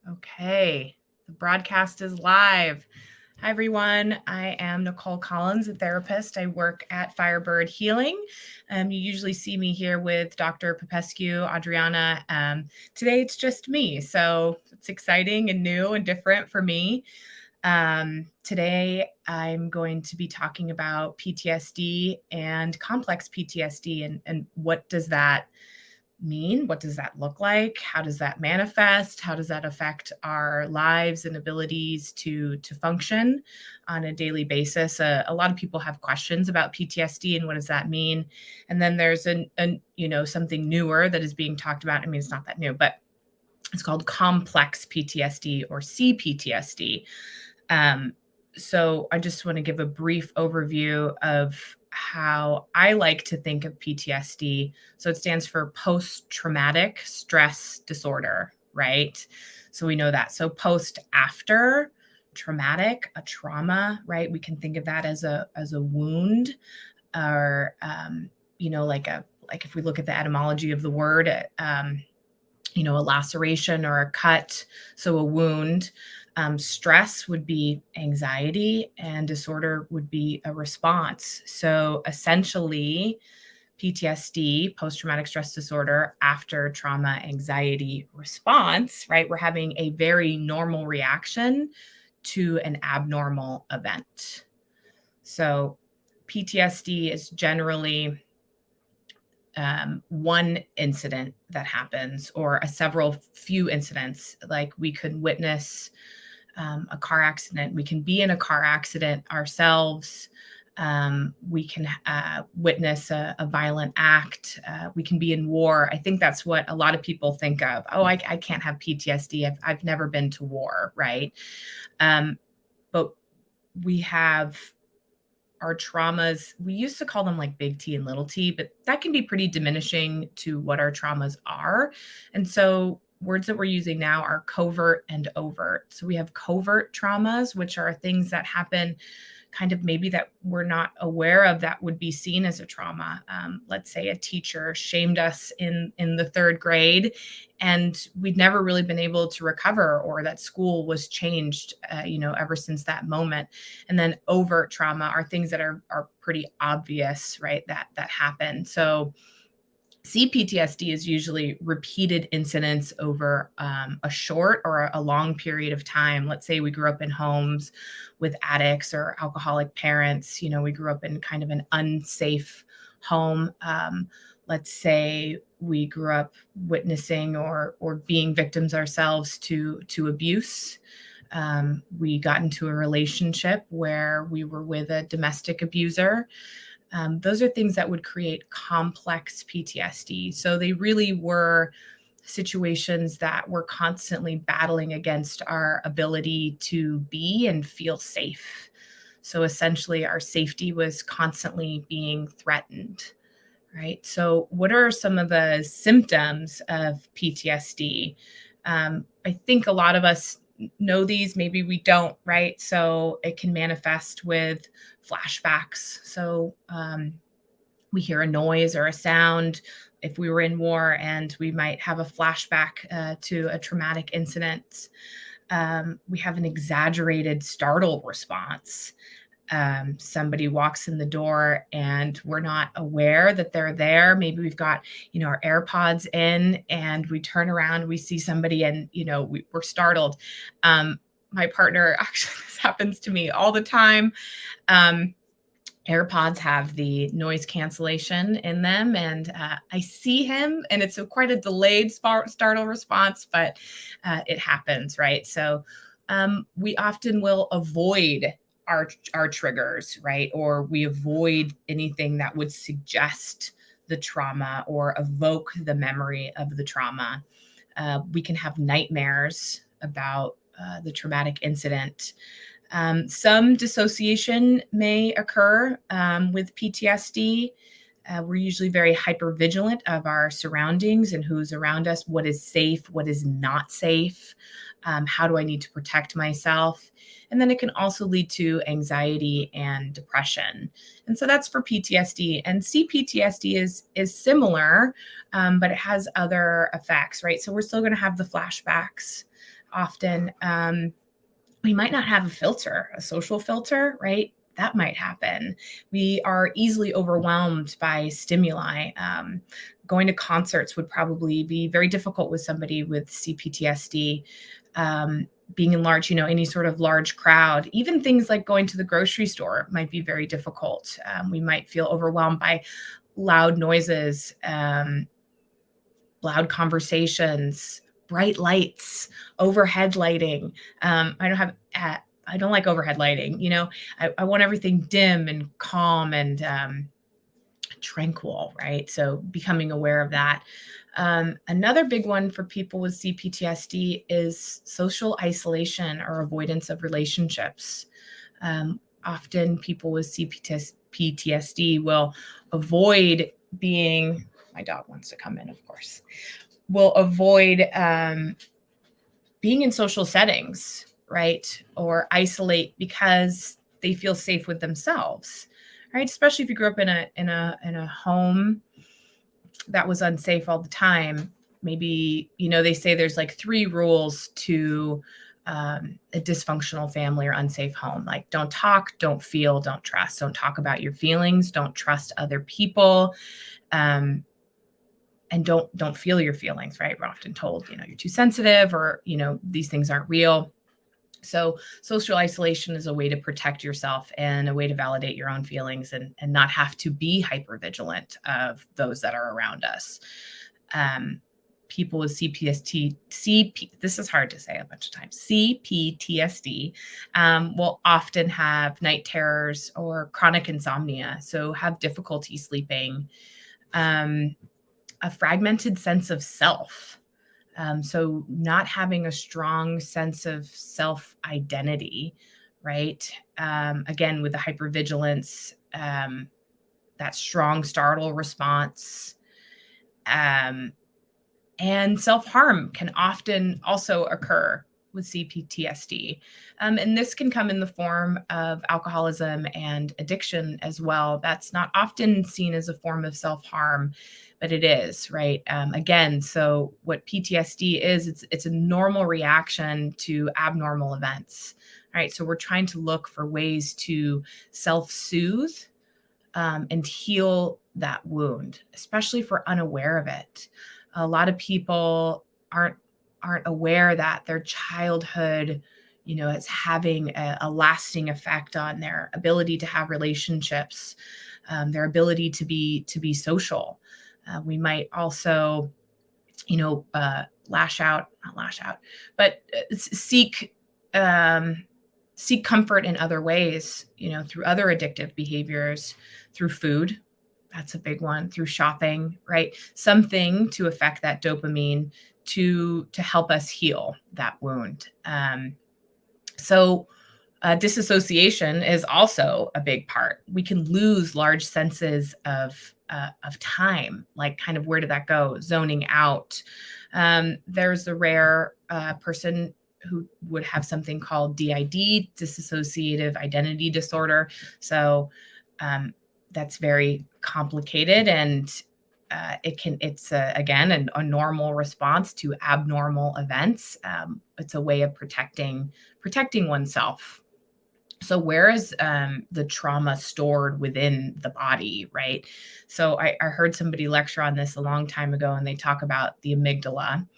Okay, the broadcast is live. Hi, everyone. I am Nicole Collins, a therapist. I work at Firebird Healing. You usually see me here with Dr. Popescu, Adriana. Today, it's just me, so it's exciting and new and different for me. Today, I'm going to be talking about PTSD and complex PTSD and what does that mean? What does that look like? How does that manifest? How does that affect our lives and abilities to function on a daily basis? A lot of people have questions about PTSD and what does that mean? And then there's something newer that is being talked about. I mean, it's not that new, but it's called complex PTSD or CPTSD. So I just want to give a brief overview of how I like to think of PTSD. So it stands for post-traumatic stress disorder, right? So we know that. So post after traumatic, a trauma, right? We can think of that as a wound, or like if we look at the etymology of the word, a laceration or a cut, so a wound. Stress would be anxiety, and disorder would be a response. So essentially, PTSD, post-traumatic stress disorder, after trauma anxiety response, right? We're having a very normal reaction to an abnormal event. So PTSD is generally one incident that happens or a few incidents. Like we could witness a car accident. We can be in a car accident ourselves. We can witness a violent act. We can be in war. I think that's what a lot of people think of. Oh, I can't have PTSD. I've never been to war, right? But we have our traumas. We used to call them like big T and little t, but that can be pretty diminishing to what our traumas are. And so words that we're using now are covert and overt. So we have covert traumas, which are things that happen kind of maybe that we're not aware of that would be seen as a trauma. Let's say a teacher shamed us in the third grade and we'd never really been able to recover, or that school was changed, ever since that moment. And then overt trauma are things that are pretty obvious, right? That happen. So CPTSD is usually repeated incidents over a short or a long period of time. Let's say we grew up in homes with addicts or alcoholic parents. We grew up in kind of an unsafe home. Let's say we grew up witnessing or being victims ourselves to abuse. We got into a relationship where we were with a domestic abuser. Those are things that would create complex PTSD. So they really were situations that we're constantly battling against our ability to be and feel safe. So essentially, our safety was constantly being threatened, right? So what are some of the symptoms of PTSD? I think a lot of us know these, maybe we don't, right? So it can manifest with flashbacks. So we hear a noise or a sound if we were in war, and we might have a flashback to a traumatic incident. We have an exaggerated startle response. Somebody walks in the door and we're not aware that they're there. Maybe we've got, our AirPods in and we turn around, we see somebody and, we're startled. My partner, actually, this happens to me all the time. AirPods have the noise cancellation in them, and I see him, and it's quite a delayed startle response, but it happens, right? So we often will avoid our triggers, right? Or we avoid anything that would suggest the trauma or evoke the memory of the trauma. We can have nightmares about the traumatic incident. Some dissociation may occur with PTSD. We're usually very hypervigilant of our surroundings and who's around us, what is safe, what is not safe, how do I need to protect myself? And then it can also lead to anxiety and depression. And so that's for PTSD. And CPTSD is similar, but it has other effects, right? So we're still going to have the flashbacks. often we might not have a filter, a social filter, right? That might happen. We are easily overwhelmed by stimuli. Going to concerts would probably be very difficult with somebody with CPTSD. Being in large, any sort of large crowd, even things like going to the grocery store might be very difficult. We might feel overwhelmed by loud noises, loud conversations, bright lights, overhead lighting. I don't like overhead lighting. I want everything dim and calm and tranquil, right? So becoming aware of that. Another big one for people with CPTSD is social isolation or avoidance of relationships. Often people with CPTSD will avoid being, my dog wants to come in, of course, will avoid being in social settings, right? Or isolate because they feel safe with themselves, right? Especially if you grew up in a home that was unsafe all the time. Maybe, they say there's like 3 rules to a dysfunctional family or unsafe home. Like, don't talk, don't feel, don't trust. Don't talk about your feelings, don't trust other people, and don't feel your feelings, right? We're often told, you're too sensitive, or, these things aren't real. So social isolation is a way to protect yourself and a way to validate your own feelings and not have to be hypervigilant of those that are around us. People with this is hard to say a bunch of times, CPTSD, will often have night terrors or chronic insomnia, so have difficulty sleeping, a fragmented sense of self. So not having a strong sense of self-identity, right? Again, with the hypervigilance, that strong startle response, and self-harm can often also occur with CPTSD. And this can come in the form of alcoholism and addiction as well. That's not often seen as a form of self-harm, but it is, right? Again, so what PTSD is, it's a normal reaction to abnormal events, right? So we're trying to look for ways to self-soothe and heal that wound, especially if we're unaware of it. A lot of people aren't aware that their childhood, is having a lasting effect on their ability to have relationships, their ability to be social. We might also, not lash out, but seek comfort in other ways, through other addictive behaviors, through food. That's a big one, through shopping, right? Something to affect that dopamine to help us heal that wound. So disassociation is also a big part. We can lose large senses of time, like kind of where did that go? Zoning out. There's the rare person who would have something called DID, dissociative identity disorder. So that's very complicated, and it's again a normal response to abnormal events. It's a way of protecting oneself. So where is the trauma stored within the body, right? So I heard somebody lecture on this a long time ago, and they talk about the amygdala.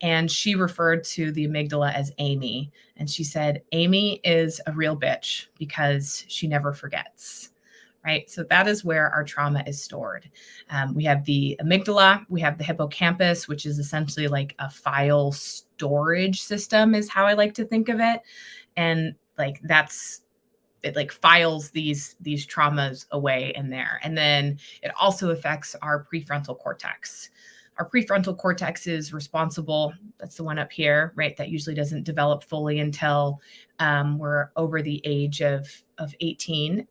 And she referred to the amygdala as Amy. And she said, Amy is a real bitch because she never forgets. Right. So that is where our trauma is stored. We have the amygdala, we have the hippocampus, which is essentially like a file storage system, is how I like to think of it. And like it like files these traumas away in there. And then it also affects our prefrontal cortex. Our prefrontal cortex is responsible. That's the one up here, right? That usually doesn't develop fully until we're over the age of 18.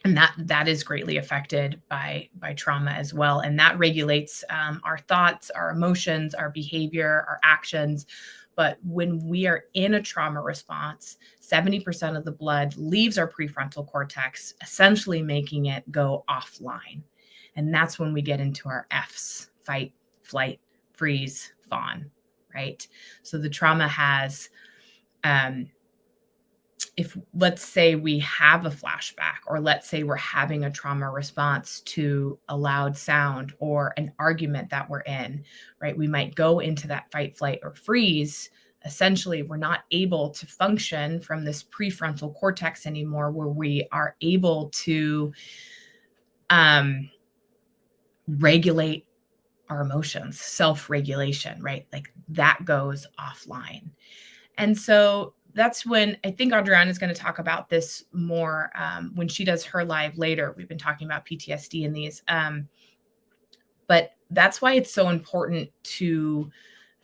And that is greatly affected by trauma as well. And that regulates our thoughts, our emotions, our behavior, our actions. But when we are in a trauma response, 70% of the blood leaves our prefrontal cortex, essentially making it go offline. And that's when we get into our F's: fight, flight, freeze, fawn, right? So the trauma has, if let's say we have a flashback, or let's say we're having a trauma response to a loud sound or an argument that we're in, right? We might go into that fight, flight, or freeze. Essentially, we're not able to function from this prefrontal cortex anymore, where we are able to regulate our emotions, self-regulation, right? Like that goes offline. And so that's when I think Adriana is going to talk about this more when she does her live later. We've been talking about PTSD in these. But that's why it's so important to,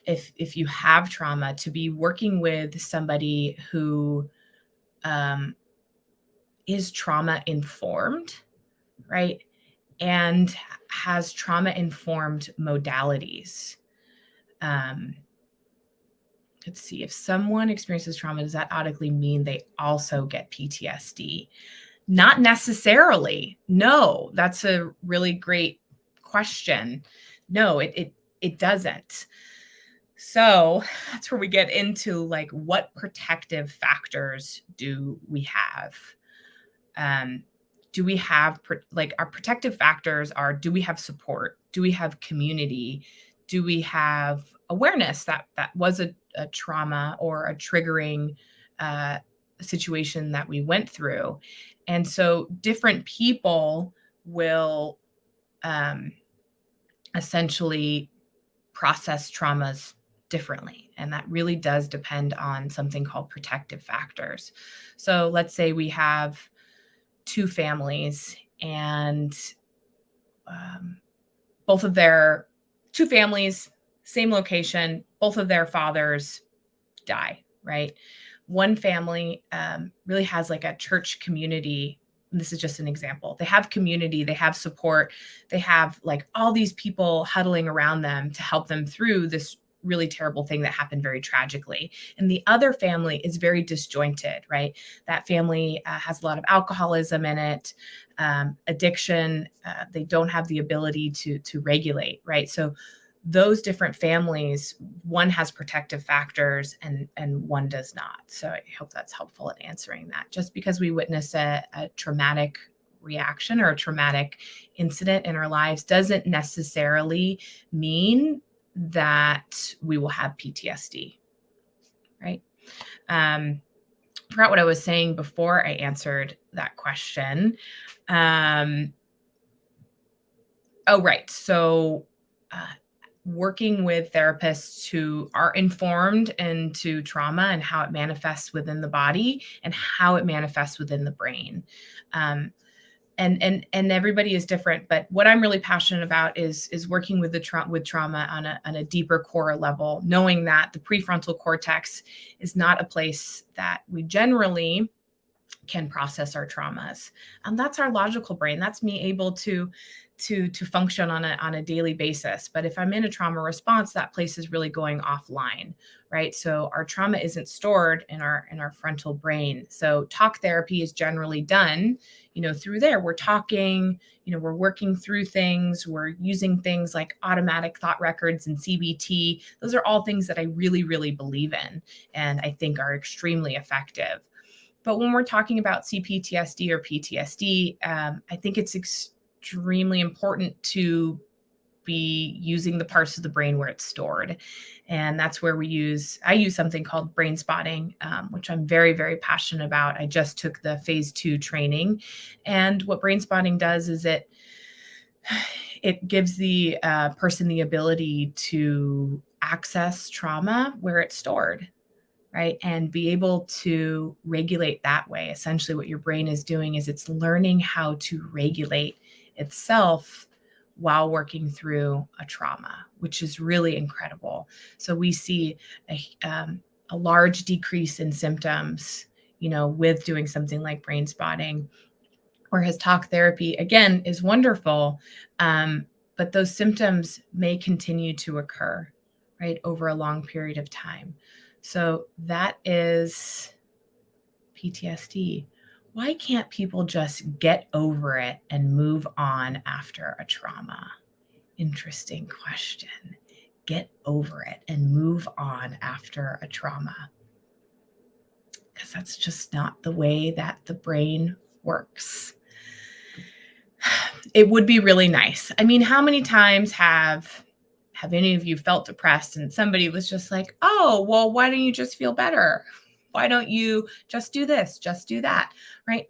if you have trauma, to be working with somebody who is trauma informed, right? And has trauma informed modalities. Let's see, if someone experiences trauma, does that automatically mean they also get PTSD? Not necessarily. No, that's a really great question. No, it doesn't. So that's where we get into like, what protective factors do we have? Do we have like, our protective factors are, do we have support? Do we have community? Do we have awareness that that was a trauma or a triggering situation that we went through? And so different people will essentially process traumas differently. And that really does depend on something called protective factors. So let's say we have two families, and both of their two families, same location, both of their fathers die, right? One family really has like a church community. This is just an example. They have community, they have support, they have like all these people huddling around them to help them through this really terrible thing that happened very tragically. And the other family is very disjointed, right? That family has a lot of alcoholism in it, addiction. They don't have the ability to regulate, right? So those different families, one has protective factors and one does not. So I hope that's helpful in answering that. Just because we witness a traumatic reaction or a traumatic incident in our lives doesn't necessarily mean that we will have PTSD, right? Forgot what I was saying before I answered that question. Oh, right. So working with therapists who are informed into trauma and how it manifests within the body and how it manifests within the brain. And everybody is different, but what I'm really passionate about is working with with trauma on a deeper core level, knowing that the prefrontal cortex is not a place that we generally can process our traumas. That's our logical brain. That's me able to function on a daily basis. But if I'm in a trauma response, that place is really going offline, right? So our trauma isn't stored in our frontal brain. So talk therapy is generally done, through there. We're talking, we're working through things. We're using things like automatic thought records and CBT. Those are all things that I really, really believe in and I think are extremely effective. But when we're talking about CPTSD or PTSD, I think it's extremely important to be using the parts of the brain where it's stored. And that's where I use something called brain spotting, which I'm very, very passionate about. I just took the phase 2 training. And what brain spotting does is it gives the person the ability to access trauma where it's stored, right? And be able to regulate that way. Essentially, what your brain is doing is it's learning how to regulate itself while working through a trauma, which is really incredible. So we see a large decrease in symptoms, with doing something like brain spotting, whereas talk therapy, again, is wonderful. But those symptoms may continue to occur, right, over a long period of time. So that is PTSD. Why can't people just get over it and move on after a trauma? Interesting question. get over it and move on after a trauma. Because that's just not the way that the brain works. It would be really nice. I mean, how many times have any of you felt depressed and somebody was just like, oh, well, why don't you just feel better? Why don't you just do this, just do that, right?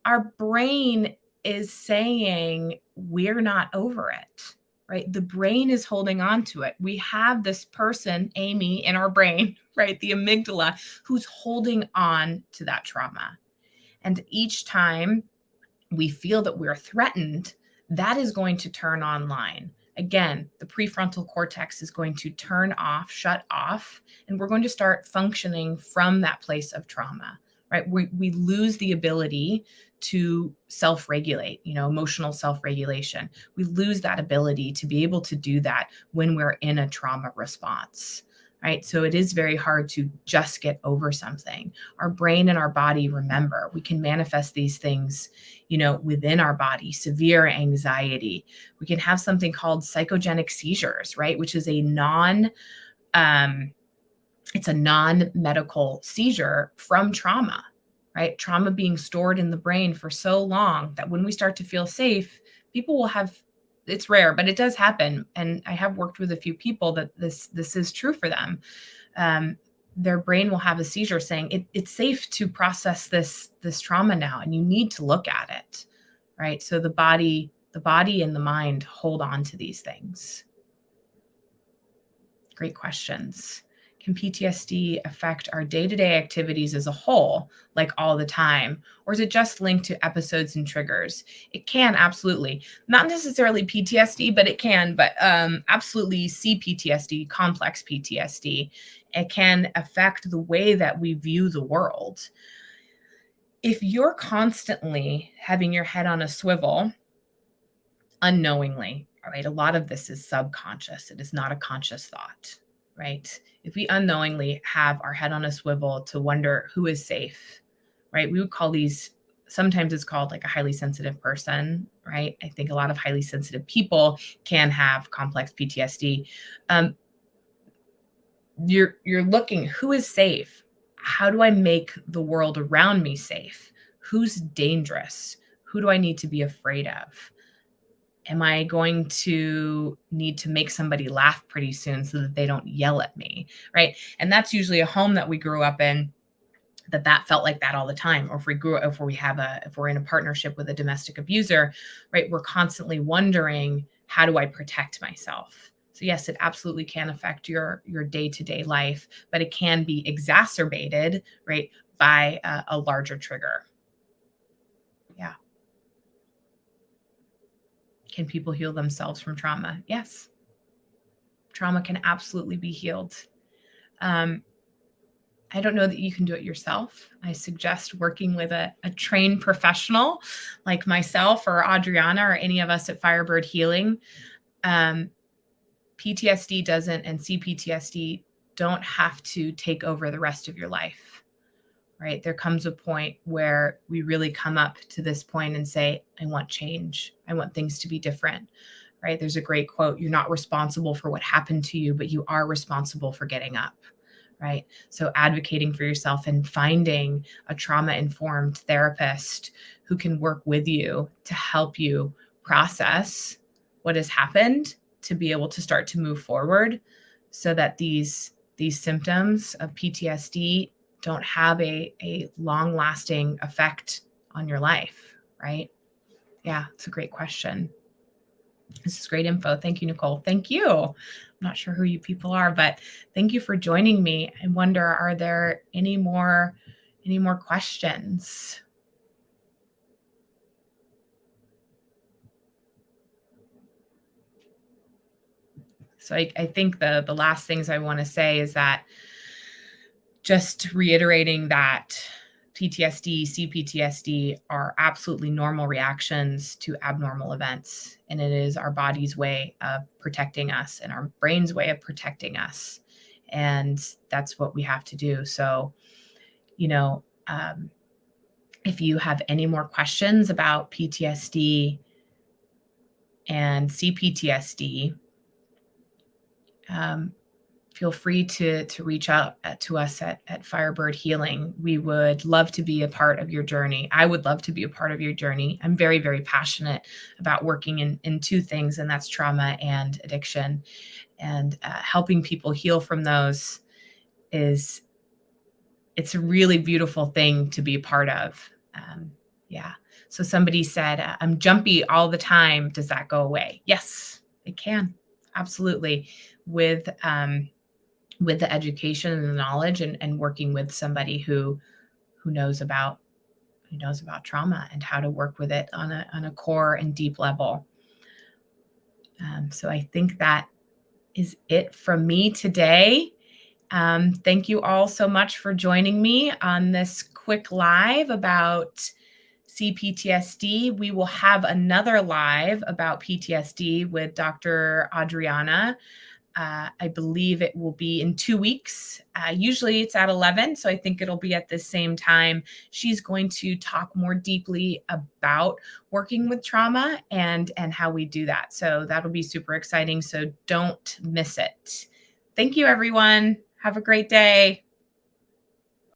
Our brain is saying we're not over it, right? The brain is holding on to it. We have this person, Amy, in our brain, right? The amygdala, who's holding on to that trauma. And each time we feel that we're threatened, that is going to turn online. Again, the prefrontal cortex is going to turn off, shut off, and we're going to start functioning from that place of trauma, right? We lose the ability to self-regulate, emotional self-regulation. We lose that ability to be able to do that when we're in a trauma response, right? So it is very hard to just get over something. Our brain and our body remember. We can manifest these things, within our body, severe anxiety. We can have something called psychogenic seizures, right? Which is it's a non-medical seizure from trauma, right? Trauma being stored in the brain for so long that when we start to feel safe, people will have, it's rare, but it does happen. And I have worked with a few people that this is true for them. Their brain will have a seizure saying it's safe to process this trauma now, and you need to look at it, right? So the body and the mind hold on to these things. Great questions. Can PTSD affect our day-to-day activities as a whole, like all the time? Or is it just linked to episodes and triggers? It can, absolutely. Not necessarily PTSD, but it can, but absolutely CPTSD, complex PTSD. It can affect the way that we view the world. If you're constantly having your head on a swivel, unknowingly, right? A lot of this is subconscious. It is not a conscious thought, right? If we unknowingly have our head on a swivel to wonder who is safe, right? We would call these, sometimes it's called like a highly sensitive person, right? I think a lot of highly sensitive people can have complex PTSD. You're looking, who is safe? How do I make the world around me safe? Who's dangerous? Who do I need to be afraid of? Am I going to need to make somebody laugh pretty soon so that they don't yell at me, right? And that's usually a home that we grew up in that felt like that all the time. Or if we're in a partnership with a domestic abuser, right? We're constantly wondering, how do I protect myself? So yes, it absolutely can affect your day-to-day life, but it can be exacerbated, right, by a larger trigger. Yeah. Can people heal themselves from trauma? Yes. Trauma can absolutely be healed. I don't know that you can do it yourself. I suggest working with a trained professional like myself or Adriana or any of us at Firebird Healing. PTSD doesn't, and CPTSD don't have to take over the rest of your life, right? There comes a point where we really come up to this point and say, I want change. I want things to be different, right? There's a great quote, you're not responsible for what happened to you, but you are responsible for getting up, right? So advocating for yourself and finding a trauma-informed therapist who can work with you to help you process what has happened, to be able to start to move forward so that these symptoms of PTSD don't have a long-lasting effect on your life, right? Yeah, it's a great question. This is great info. Thank you, Nicole. Thank you. I'm not sure who you people are, but thank you for joining me. I wonder, are there any more questions? So I think the last things I want to say is that just reiterating that PTSD, CPTSD are absolutely normal reactions to abnormal events. And it is our body's way of protecting us and our brain's way of protecting us. And that's what we have to do. So, if you have any more questions about PTSD and CPTSD, feel free to reach out to us at Firebird Healing. We would love to be a part of your journey. I would love to be a part of your journey. I'm very, very passionate about working in two things, and that's trauma and addiction. And helping people heal from those it's a really beautiful thing to be a part of. Yeah. So somebody said, I'm jumpy all the time. Does that go away? Yes, it can. Absolutely. With the education and the knowledge and working with somebody who knows about trauma and how to work with it on a core and deep level. So I think that is it from me today. Thank you all so much for joining me on this quick live about CPTSD. We will have another live about PTSD with Dr. Adriana. I believe it will be in 2 weeks. Usually it's at 11, so I think it'll be at the same time. She's going to talk more deeply about working with trauma and how we do that. So that'll be super exciting. So don't miss it. Thank you, everyone. Have a great day.